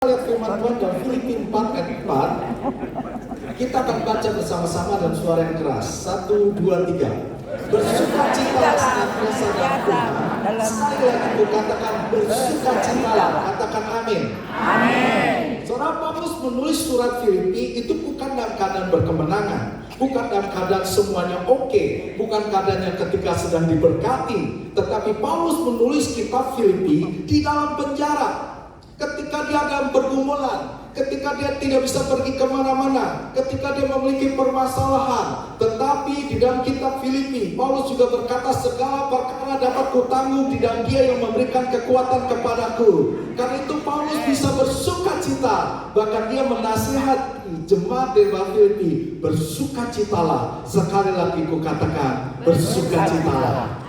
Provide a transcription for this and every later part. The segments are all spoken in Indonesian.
Lihat firman Tuhan dalam Filipi 4 ayat 4. Kita akan baca bersama-sama dalam suara yang keras. 1, 2, 3. Bersukacitalah senantiasa dalam Tuhan. Sekali lagi aku katakan bersukacitalah. Katakan amin. Amin. Saudara, Paulus menulis surat Filipi itu bukan dalam keadaan berkemenangan, bukan dalam keadaan semuanya oke, bukan keadaannya ketika sedang diberkati, tetapi Paulus menulis kitab Filipi di dalam penjara. Ketika dia dalam pergumulan, ketika dia tidak bisa pergi kemana-mana, ketika dia memiliki permasalahan. Tetapi di dalam kitab Filipi, Paulus juga berkata, segala perkara dapat kutanggung di dalam Dia yang memberikan kekuatan kepadaku. Karena itu Paulus bisa bersukacita. Bahkan dia menasihati jemaat di Filipi, bersukacitalah. Sekali lagi kukatakan, bersukacitalah.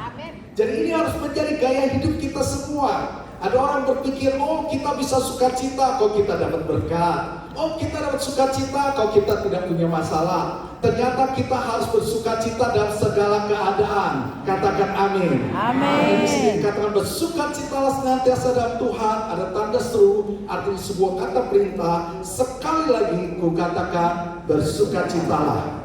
Jadi ini harus menjadi gaya hidup kita semua. Ada orang berpikir, oh kita bisa sukacita kalau kita dapat berkat. Oh kita dapat sukacita kalau kita tidak punya masalah. Ternyata kita harus bersukacita dalam segala keadaan. Katakan amin. Amin. Di sini dikatakan bersukacitalah senantiasa dalam Tuhan. Ada tanda seru, artinya sebuah kata perintah. Sekali lagi kukatakan bersukacitalah.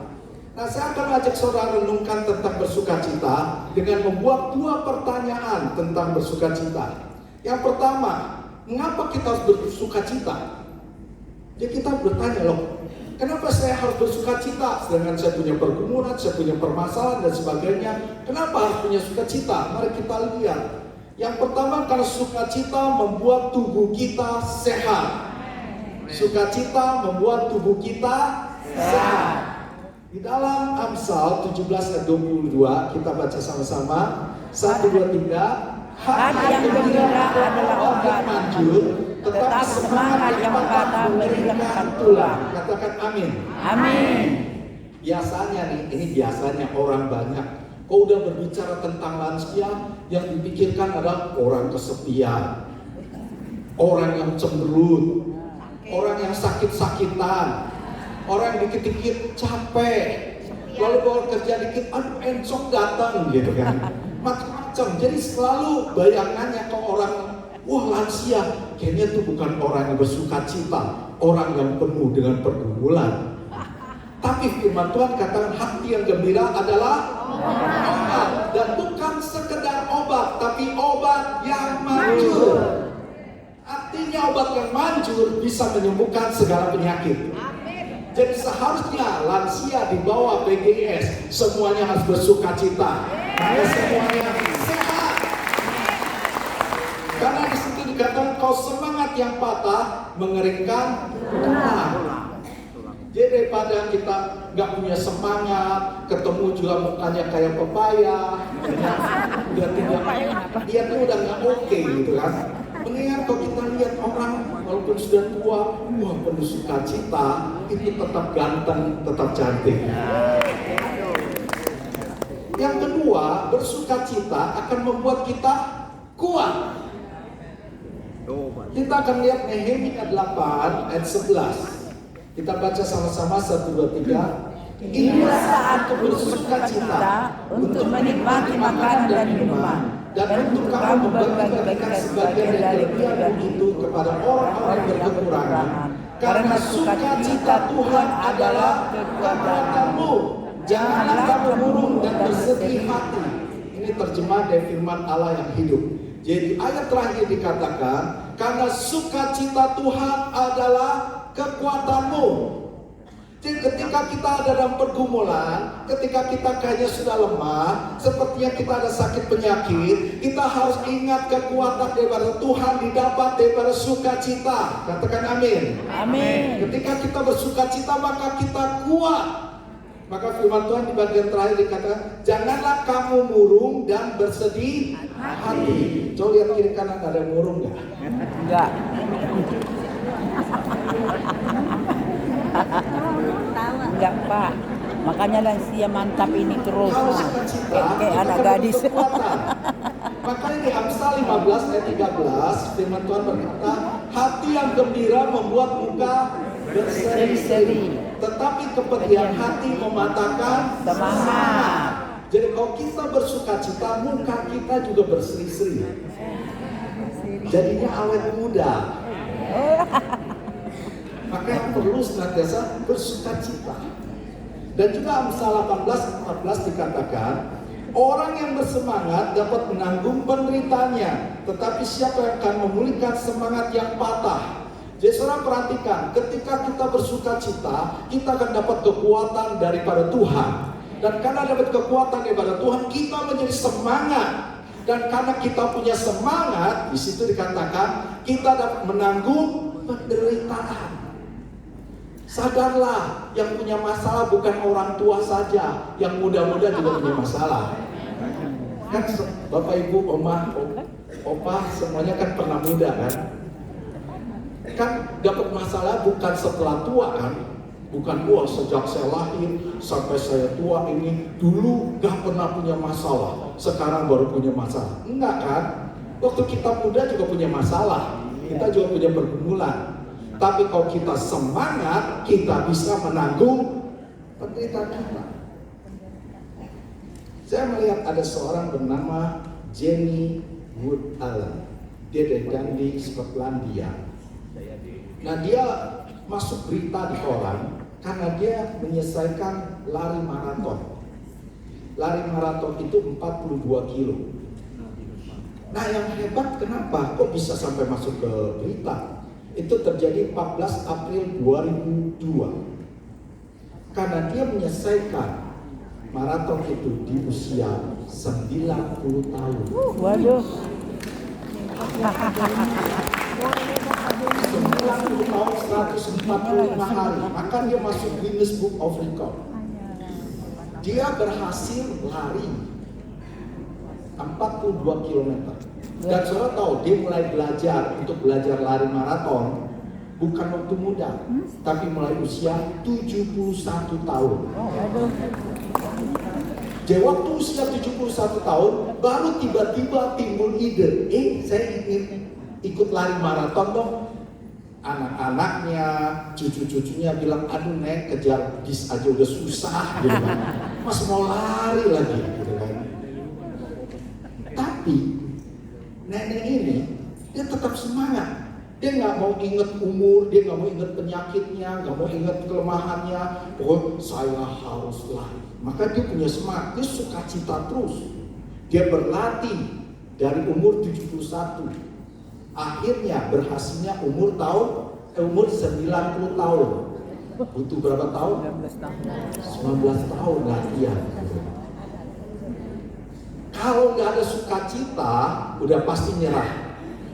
Nah, saya akan ajak saudara renungkan tentang bersukacita dengan membuat dua pertanyaan tentang bersukacita. Yang pertama, mengapa kita harus bersukacita? Jadi kita bertanya, loh, kenapa saya harus bersukacita? Sedangkan saya punya pergumulan, saya punya permasalahan dan sebagainya. Kenapa harus punya sukacita? Mari kita lihat. Yang pertama, karena sukacita membuat tubuh kita sehat. Sukacita membuat tubuh kita sehat. Di dalam Amsal 17 ayat 22, kita baca sama-sama. 1, 2, 3. Hati yang gembira adalah obat manjur, tetapi semangat yang patah merilangkan tulang. Katakan amin. Amin. Biasanya nih, ini biasanya orang banyak, kau udah berbicara tentang lansia, yang dipikirkan adalah orang kesepian, orang yang cemberut, orang yang sakit-sakitan, orang yang dikit-dikit capek, lalu baru kerja dikit, aduh encok datang gitu kan. Macam-macam. Jadi selalu bayangannya ke orang, wah lansia, kayaknya itu bukan orang yang bersukacita, orang yang penuh dengan pergumulan. Tapi firman Tuhan katakan hati yang gembira adalah obat, dan bukan sekedar obat, tapi obat yang manjur. Artinya obat yang manjur bisa menyembuhkan segala penyakit. Jadi seharusnya lansia di bawah BGS semuanya harus bersukacita. Karena semuanya sehat. Karena di situ dikatakan kau semangat yang patah mengeringkan tulang. Jadi daripada kita nggak punya semangat, ketemu juga mukanya kayak pepaya, udah tidak, dia tuh udah nggak oke gitu kan. Mendingan kalau kita lihat orang walaupun sudah tua, wah penuh sukacita, itu tetap ganteng, tetap cantik. Yang kedua, bersukacita akan membuat kita kuat. Kita akan lihat Nehemia 8 ayat 11. Kita baca sama-sama 1, 2, 3. Inilah saat bersukacita untuk menikmati makanan dan minuman, dan untuk kamu membagi-bagikan sebagian dari kelebihan itu kepada orang-orang yang berkekurangan, karena sukacita Tuhan adalah kekuatanmu. Janganlah kamu murung dan bersedih hati. Ini terjemah dari firman Allah yang hidup. Jadi ayat terakhir dikatakan, karena sukacita Tuhan adalah kekuatanmu. Jadi ketika kita ada dalam pergumulan, ketika kita kayaknya sudah lemah, sepertinya kita ada sakit penyakit, kita harus ingat kekuatan daripada Tuhan didapat daripada sukacita. Katakan amin. Amin. Ketika kita bersukacita maka kita kuat. Maka firman Tuhan di bagian terakhir dikatakan, janganlah kamu murung dan bersedih hati. Coba lihat kiri kanan, ada murung nggak? Enggak. Enggak Pak, makanya lansia mantap ini terus. Kayak anak gadis. Makanya di Amsal 15 ayat 13 firman Tuhan berkata, hati yang gembira membuat muka berseri-seri, tetapi kepedihan hati mematahkan semangat. Jadi kalau kita bersukacita, muka kita juga berseri-seri, jadinya awet muda. Makanya perlu senantiasa bersuka cita. Dan juga Amsal 18:14 dikatakan, orang yang bersemangat dapat menanggung penderitaannya, tetapi siapa yang akan memulihkan semangat yang patah? Jadi saudara perhatikan, ketika kita bersuka cita, kita akan dapat kekuatan daripada Tuhan. Dan karena dapat kekuatan daripada Tuhan, kita menjadi semangat. Dan karena kita punya semangat, di situ dikatakan kita dapat menanggung penderitaan. Sadarlah, yang punya masalah bukan orang tua saja, yang muda-muda juga punya masalah. Kan Bapak Ibu, Oma, Opa, semuanya kan pernah muda kan? Kan dapat masalah bukan setelah tua kan? Bukan sejak saya lahir sampai saya tua ini dulu gak pernah punya masalah, sekarang baru punya masalah. Enggak kan? Waktu kita muda juga punya masalah, kita juga punya pergumulan. Tapi kalau kita semangat, kita bisa menanggung penderitaan kita. Saya melihat ada seorang bernama Jenny Wood Allen. Dia dari Dundee, Skotlandia. Nah, dia masuk berita di koran karena dia menyelesaikan lari maraton. Lari maraton itu 42 kilo. Nah, yang hebat kenapa kok bisa sampai masuk ke berita? Itu terjadi 14 April 2002. Karena dia menyelesaikan maraton itu di usia 90 tahun. Waduh. 90 tahun 145 hari. Maka dia masuk Guinness Book of Record. Dia berhasil lari 42 km. Dan saudara tahu, dia mulai belajar untuk belajar lari maraton bukan waktu muda, tapi mulai usia 71 tahun. Jadi waktu usia 71 tahun, baru tiba-tiba timbul ide, saya ingin ikut lari maraton dong. Anak-anaknya, cucu-cucunya bilang, aduh Nek, kejar bis aja udah susah gitu kan. Mas mau lari lagi gitu kan. Tapi nenek ini, dia tetap semangat. Dia nggak mau ingat umur, dia nggak mau ingat penyakitnya, nggak mau ingat kelemahannya. Pokoknya saya harus lari. Maka dia punya semangat, dia suka cita terus. Dia berlatih dari umur 71. Akhirnya berhasilnya umur 90 tahun. Butuh berapa tahun? 19 tahun latihan. Kalau nggak ada sukacita, udah pasti nyerah.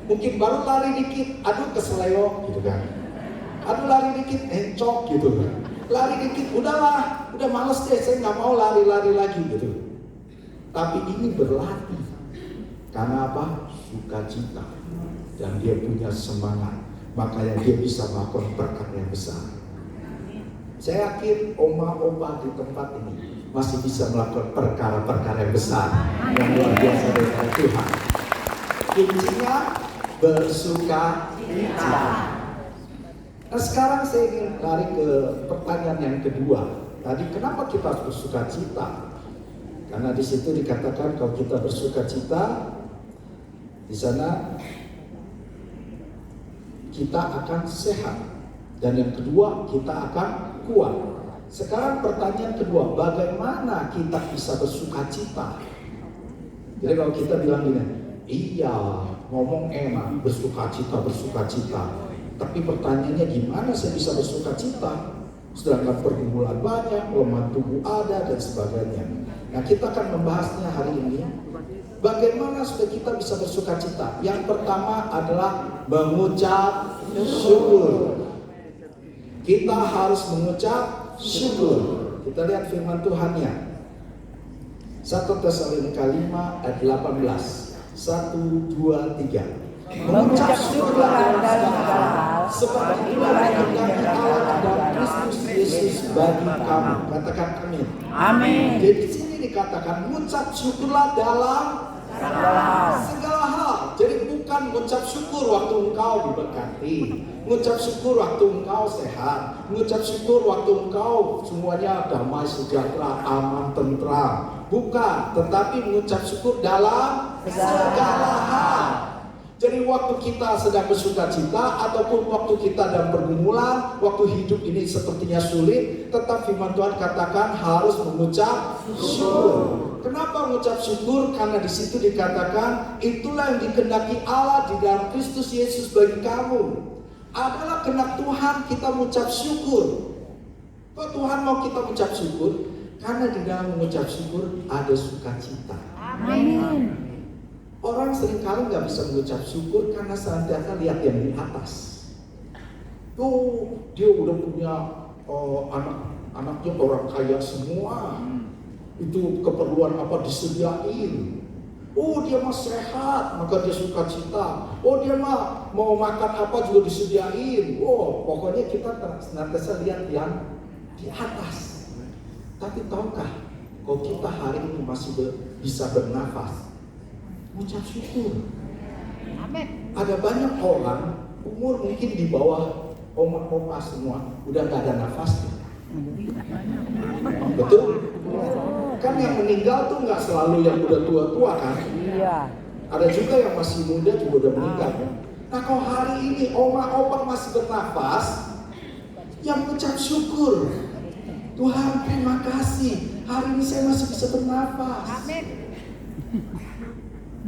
Mungkin baru lari dikit, aduh keseleo gitu kan. Aduh lari dikit, encok gitu kan. Lari dikit, udahlah, udah males deh, saya nggak mau lari-lari lagi gitu. Tapi ini berlatih. Karena apa? Sukacita. Dan dia punya semangat. Makanya dia bisa melakukan perkara yang besar. Saya yakin oma-opa di tempat ini masih bisa melakukan perkara-perkara yang besar yang luar biasa dari Tuhan. Kuncinya bersuka cita. Nah, sekarang saya ingin lari ke pertanyaan yang kedua. Tadi kenapa kita harus bersuka cita? Karena di situ dikatakan kalau kita bersuka cita, di sana kita akan sehat. Dan yang kedua, kita akan kuat. Sekarang pertanyaan kedua, bagaimana kita bisa bersuka cita? Jadi kalau kita bilang gini, iya, ngomong enak, bersuka cita. Tapi pertanyaannya gimana saya bisa bersuka cita? Sedangkan pergumulan banyak, kelemahan tubuh ada, dan sebagainya. Nah, kita akan membahasnya hari ini. Bagaimana supaya kita bisa bersuka cita? Yang pertama adalah mengucap syukur. Kita harus mengucap syukur. Kita lihat firman Tuhannya. 1 Tesalonika 5 ayat 18. 1, 2, 3. Mengucap syukurlah dalam segala hal, sebab itulah kehendak Allah dalam Kristus Yesus bagi kamu. Katakan amin. Amin. Jadi di sini dikatakan mengucap syukurlah dalam segala hal. Jadi bukan mengucap syukur waktu engkau diberkati, mengucap syukur waktu engkau sehat, mengucap syukur waktu engkau semuanya damai, sejahtera, aman, tentram. Bukan, tetapi mengucap syukur dalam segala hal. Jadi waktu kita sedang bersuka cita ataupun waktu kita dalam pergumulan, waktu hidup ini sepertinya sulit, tetap firman Tuhan katakan harus mengucap syukur. Kenapa mengucap syukur? Karena di situ dikatakan itulah yang dikehendaki Allah di dalam Kristus Yesus bagi kamu. Adalah kehendak Tuhan kita mengucap syukur. Kok Tuhan mau kita mengucap syukur? Karena di dalam mengucap syukur ada sukacita. Amin. Orang seringkali nggak bisa mengucap syukur karena senantiasa lihat yang di atas. Tuh dia udah punya anaknya orang kaya semua. Itu keperluan apa disediain. Oh dia mah sehat, maka dia suka cita. Oh dia mah mau makan apa juga disediain. Oh pokoknya kita senantiasa lihat yang di atas. Tapi tahukah, kalau kita hari ini masih bisa bernafas, mengucap syukur. Amin. Ada banyak orang umur mungkin di bawah oma-oma semua, udah nggak ada nafasnya. Betul? Kan yang meninggal tuh nggak selalu yang udah tua-tua kan? Iya. Ada juga yang masih muda juga udah meninggal. Nah kalau hari ini oma-opa masih bernafas, yang mengucap syukur. Tuhan terima kasih, hari ini saya masih bisa bernafas. Amin.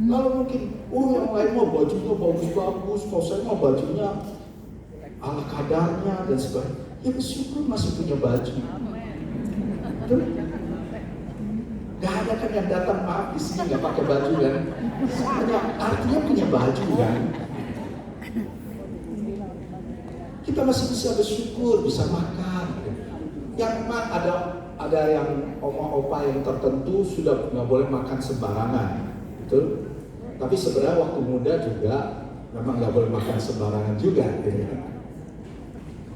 Lalu mungkin, yang lain mau bajunya bagus-bagus, kalau saya mau bajunya ala kadarnya dan sebagainya. Ya bersyukur masih punya baju. Betul? Gak ada kan yang datang maaf di sini nggak pakai baju kan? Artinya punya baju kan? Kita masih bisa bersyukur, bisa makan. Yang memang ada yang oma-opa yang tertentu sudah nggak boleh makan sembarangan. Betul? Tapi sebenarnya waktu muda juga memang nggak boleh makan sembarangan juga. Gitu.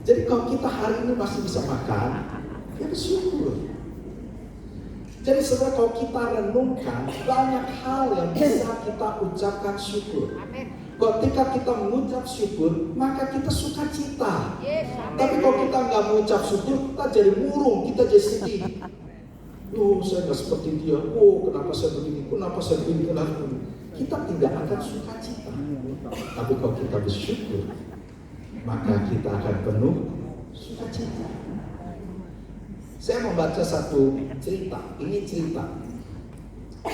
Jadi kalau kita hari ini masih bisa makan, ya bersyukur. Jadi sebenarnya kalau kita renungkan, banyak hal yang bisa kita ucapkan syukur. Ketika kita mengucap syukur, maka kita sukacita. Tapi kalau kita nggak mengucap syukur, kita jadi murung, kita jadi sedih. Oh, saya nggak seperti dia. Oh, kenapa saya begini? Kenapa saya begini? Kenapa begini? Kita tidak akan sukacita. Tapi kalau kita bersyukur, maka kita akan penuh sukacita. Saya membaca satu cerita. Ini cerita.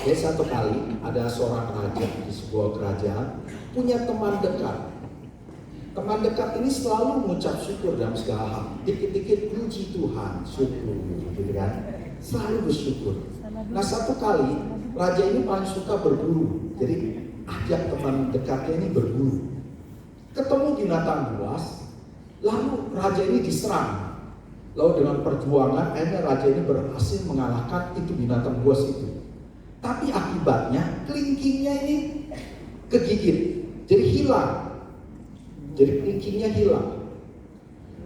Ya, satu kali ada seorang raja di sebuah kerajaan punya teman dekat. Teman dekat ini selalu mengucap syukur dalam segala hal. Dikit-dikit puji Tuhan, syukur, gitu kan? Selalu bersyukur. Nah satu kali raja ini paling suka berburu. Jadi ajak teman dekatnya ini berburu. Ketemu binatang buas, lalu raja ini diserang. Lalu dengan perjuangan akhirnya raja ini berhasil mengalahkan itu binatang buas itu. Tapi akibatnya kelingkingnya ini kegigit, jadi hilang. Jadi kelingkingnya hilang.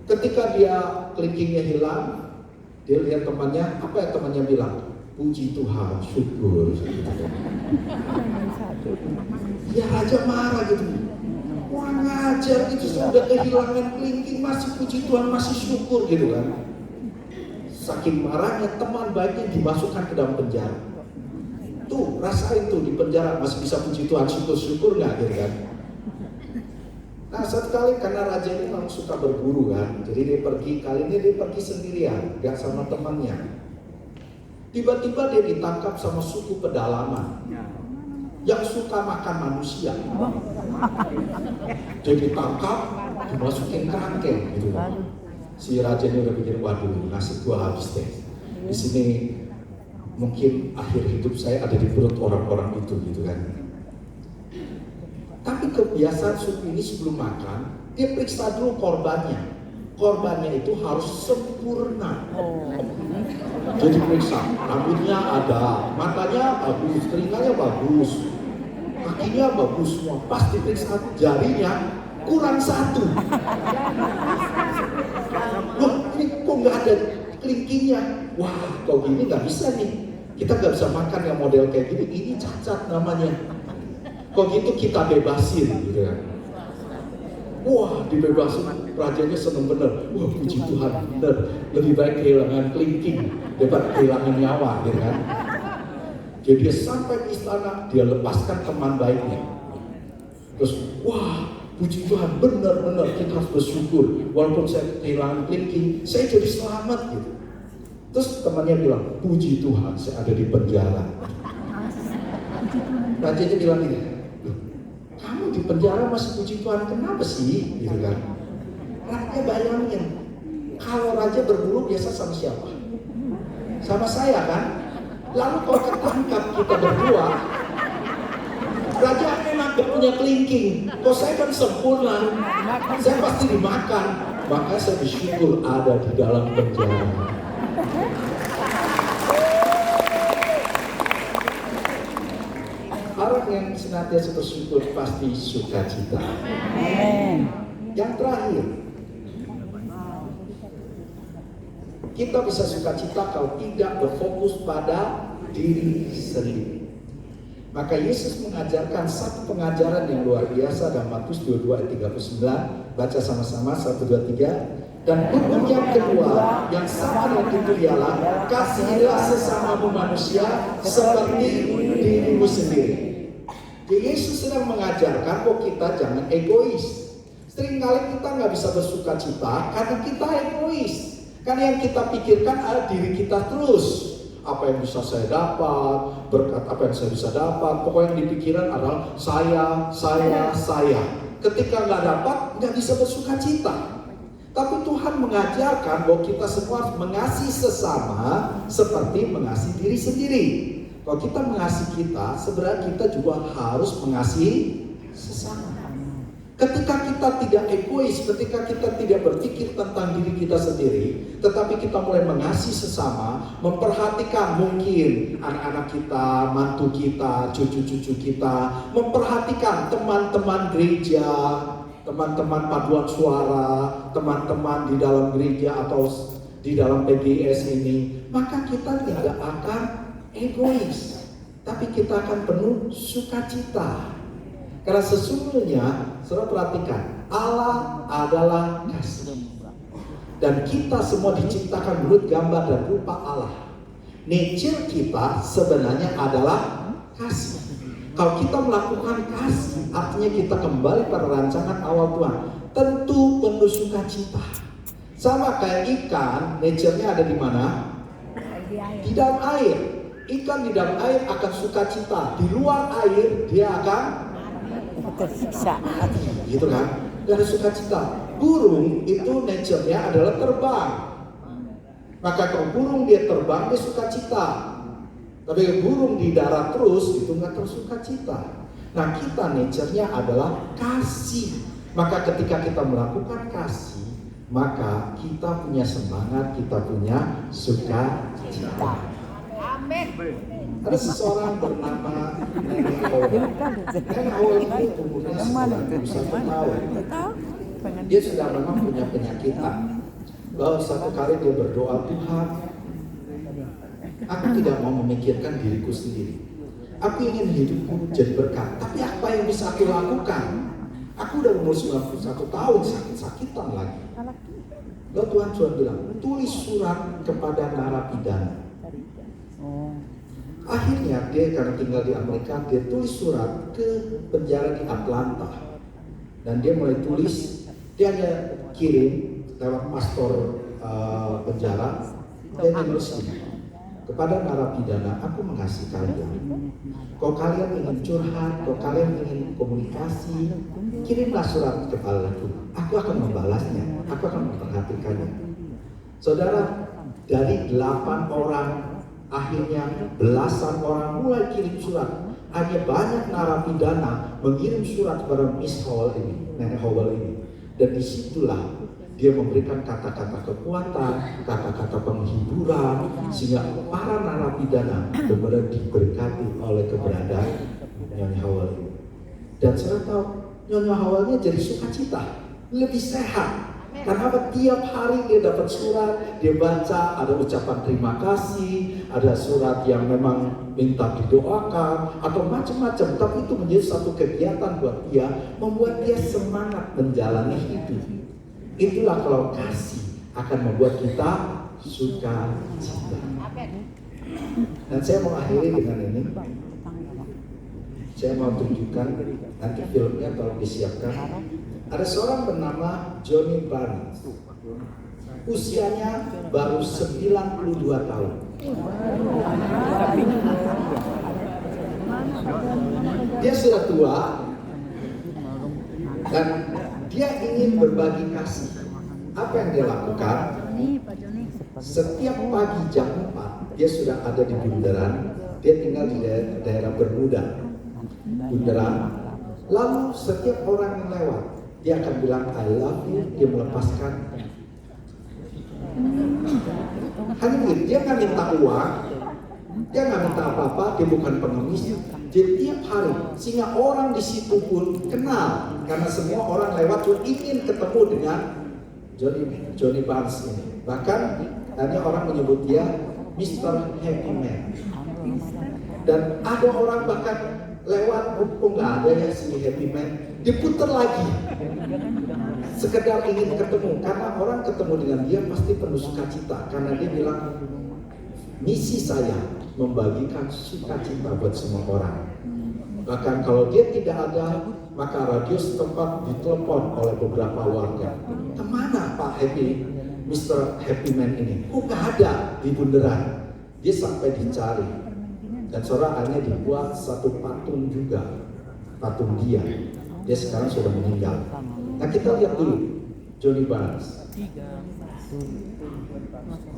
Ketika dia kelingkingnya hilang, dia lihat temannya, apa yang temannya bilang? Puji Tuhan, syukur. Ya raja marah gitu. Wah ngajar itu sudah kehilangan kelingking masih puji Tuhan, masih syukur gitu kan. Saking marahnya teman baiknya dimasukkan ke dalam penjara. Tuh rasain tuh di penjara masih bisa puji Tuhan, syukur nggak gitu kan. Nah satu kali karena raja ini memang suka berburu kan, jadi dia pergi, kali ini dia pergi sendirian, gak sama temannya. Tiba-tiba dia ditangkap sama suku pedalaman yang suka makan manusia. Dia ditangkap, dimasukin kerangkeng gitu. Si raja ini udah pikir, waduh nasib gua habis deh. Di sini mungkin akhir hidup saya ada di perut orang-orang itu gitu kan. Tapi kebiasaan suku ini sebelum makan, dia periksa dulu korbannya. Korbannya itu harus sempurna. Jadi periksa, rambutnya ada, matanya bagus, telinganya bagus, kakinya bagus semua. Pas diperiksa jarinya kurang satu. Loh ini kok nggak ada kelingkingnya? Wah kalau gini nggak bisa nih. Kita nggak bisa makan yang model kayak gini. Ini cacat namanya. Kok gitu kita bebasin gitu kan. Wah dibebasin, rajanya seneng bener. Wah puji Tuhan bener. Lebih baik kehilangan kelingking daripada kehilangan nyawa gitu kan. Jadi dia sampai di istana, dia lepaskan teman baiknya. Terus, wah, puji Tuhan, benar-benar kita harus bersyukur. Walaupun saya kehilangan kelingking, saya jadi selamat gitu. Terus temannya bilang, puji Tuhan, saya ada di penjara. Rajanya bilang gini, kamu di penjara masih puji Tuhan, kenapa sih? Gitu kan. Raja bayangin, kalau raja berburu biasa sama siapa? Sama saya kan? Lalu kalau ketangkap kita berdua, raja memang gak punya kelingking. Kok saya kan sempurna, saya pasti dimakan. Maka saya bersyukur ada di dalam penjara. Orang yang senantiasa bersyukur pasti sukacita. Amin. Yang terakhir, kita bisa sukacita kalau tidak berfokus pada diri sendiri. Maka Yesus mengajarkan satu pengajaran yang luar biasa dalam Matius 22 ayat 39. Baca sama-sama 1, 2, 3. Dan hukum yang kedua yang sama dan itu ialah kasihilah sesamamu manusia seperti dirimu sendiri. Jadi Yesus sedang mengajarkan bahwa kita jangan egois. Seringkali kita nggak bisa bersukacita karena kita egois. Karena yang kita pikirkan adalah diri kita terus. Apa yang bisa saya dapat, berkat apa yang saya bisa dapat. Pokoknya yang dipikiran adalah saya. Ketika nggak dapat, nggak bisa bersukacita. Tapi Tuhan mengajarkan bahwa kita semua harus mengasihi sesama seperti mengasihi diri sendiri. Kalau kita mengasihi kita, sebenarnya kita juga harus mengasihi sesama. Ketika kita tidak egois, ketika kita tidak berpikir tentang diri kita sendiri, tetapi kita mulai mengasihi sesama, memperhatikan mungkin anak-anak kita, mantu kita, cucu-cucu kita, memperhatikan teman-teman gereja, teman-teman paduan suara, teman-teman di dalam gereja atau di dalam PGS ini, maka kita tidak akan egois, tapi kita akan penuh sukacita. Karena sesungguhnya, saudara perhatikan, Allah adalah kasih. Dan kita semua diciptakan menurut gambar dan rupa Allah. Nature kita sebenarnya adalah kasih. Kalau kita melakukan kasih, artinya kita kembali pada rancangan awal Tuhan. Tentu penuh sukacita. Sama kayak ikan, nature-nya ada di mana? Di dalam air. Ikan di dalam air akan sukacita. Di luar air dia akan tersiksa. Gitu kan? Gak ada sukacita. Burung itu nature-nya adalah terbang. Maka kalau burung dia terbang dia sukacita. Tapi burung di darat terus itu nggak tersukacita. Nah kita nature-nya adalah kasih. Maka ketika kita melakukan kasih, maka kita punya semangat, kita punya sukacita. Amin. Ada seseorang bernama Nenek Howell. Nenek Howell itu umurnya 91 tahun. Dia sudah memang punya penyakitan. Lalu satu kali dia berdoa, Tuhan, aku tidak mau memikirkan diriku sendiri. Aku ingin hidupku jadi berkat. Tapi apa yang bisa aku lakukan? Aku udah umur 91 tahun, sakit-sakitan lagi. Lalu Tuhan cuma bilang, tulis surat kepada narapidana. Akhirnya dia karena tinggal di Amerika, dia tulis surat ke penjara di Atlanta. Dan dia mulai tulis, dia hanya kirim lewat pastor penjara. Dia menulis ini, kepada narapidana, aku mengasihi kalian. Kalau kalian ingin curhat, kalau kalian ingin komunikasi, kirimlah surat kepadaku. Aku akan membalasnya, aku akan memperhatikannya. Saudara, dari 8 orang, akhirnya belasan orang mulai kirim surat. Hanya banyak narapidana mengirim surat kepada Miss Howell ini, Nenek Howell ini. Dan disitulah dia memberikan kata-kata kekuatan, kata-kata penghiburan, sehingga para narapidana benar-benar diberkati oleh keberadaan Nyonya Howell ini. Dan saya tahu Nyonya Howell-nya jadi sukacita, lebih sehat. Karena tiap hari dia dapat surat, dia baca, ada ucapan terima kasih, ada surat yang memang minta didoakan, atau macam-macam. Tapi itu menjadi satu kegiatan buat dia, membuat dia semangat menjalani hidup. Itulah kalau kasih akan membuat kita sukacita. Dan saya mau akhiri dengan ini. Saya mau tunjukkan, nanti filmnya tolong disiapkan. Ada seorang bernama Johnny Barnes. Usianya baru 92 tahun. Dia sudah tua dan dia ingin berbagi kasih. Apa yang dia lakukan? Setiap pagi jam 4 dia sudah ada di bundaran. Dia tinggal di daerah Bermuda, bundaran. Lalu setiap orang yang lewat, dia akan bilang I love you. Dia melepaskan. Hanya begitu, dia nggak minta uang, dia nggak minta apa-apa, dia bukan pengemis. Jadi tiap hari, sehingga orang di situ pun kenal, karena semua orang lewat pun ingin ketemu dengan Johnny Barnes ini. Bahkan hanya orang menyebut dia Mr. Happy Man. Dan ada orang bahkan lewat, kok nggak ada ya si Happy Man, diputar lagi. Sekedar ingin ketemu, karena orang ketemu dengan dia pasti penuh sukacita, karena dia bilang misi saya membagikan sukacita buat semua orang. Bahkan kalau dia tidak ada, maka radio setempat ditelepon oleh beberapa warga. Kemana Pak Happy, Mr. Happy Man ini? Kok nggak ada di bundaran? Dia sampai dicari, dan seorang akhirnya dibuat satu patung juga, patung dia. Dia sekarang sudah meninggal. Nah kita lihat dulu Johnny Barnes.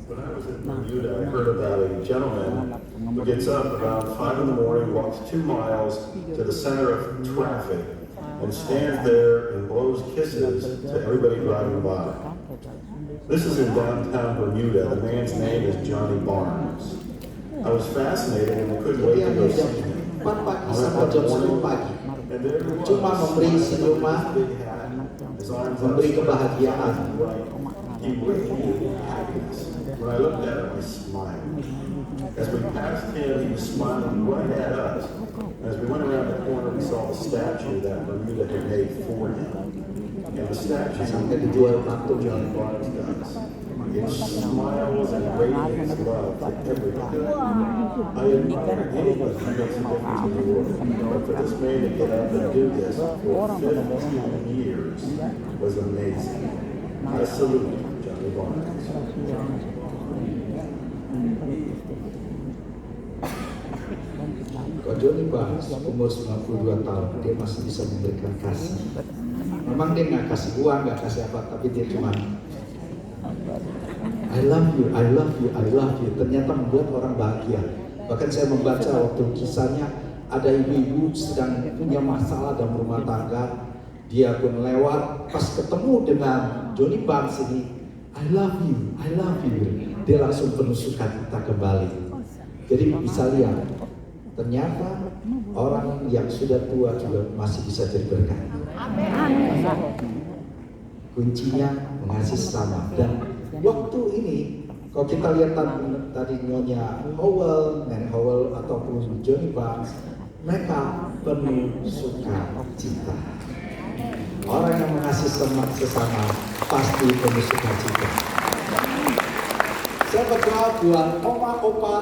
When I was in Bermuda, I heard about a gentleman who gets up around 5 in the morning, walks 2 miles to the center of traffic, and stands there and blows kisses to everybody driving by. This is in downtown Bermuda. The man's name is Johnny Barnes. I was fascinated and I couldn't wait to go see him. 4 pagi sampai jam 10 pagi. And there he was, Cuma memberi senyuman, big hat, his arms memberi outstretched, kebahagiaan. he radiated happiness. When I looked at him, I smiled. As we passed him, he was smiling right at us. As we went around the corner, we saw the statue that Bermuda had made for him. And the statue Sampai dijual patung Johnny Barnes does. It smiles and radiates love to everybody. I admire anybody who makes a difference in the world. But for this man to get up and do this for 15 years was amazing. I salute Johnny Barnes. Kalau Johnny Barnes umur 92 tahun, dia masih bisa memberikan kasih. Memang dia nggak kasih uang, nggak kasih apa, tapi dia cuma I love you, I love you, I love you. Ternyata membuat orang bahagia. Bahkan saya membaca waktu kisahnya, ada ibu-ibu sedang punya masalah dalam rumah tangga. Dia pun lewat, pas ketemu dengan Johnny Barnes ini, I love you, I love you. Dia langsung penuh sukacita kembali. Jadi bisa lihat, ternyata orang yang sudah tua juga masih bisa jadi berkat. Kuncinya mengasihi sesama. Dan waktu ini, kalau kita lihat tadi Nyonya Howell, Nenek Howell ataupun Johnny Barnes, mereka penuh sukacita. Orang yang mengasihi sesama pasti penuh sukacita. Saya berdoa buat opa-opa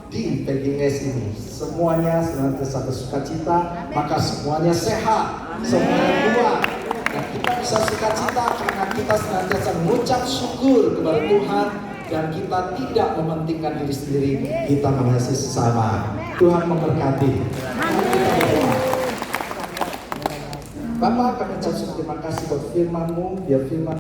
di PGS ini, semuanya senantiasa bersukacita, maka semuanya sehat, semuanya kuat, dan kita bisa sukacita karena kita senantiasa mengucap syukur kepada Tuhan dan kita tidak mementingkan diri sendiri, kita mengasihi sesama. Tuhan memberkati. Kita berdoa. Bapak, kami ucap terima kasih buat firman-Mu, biar firman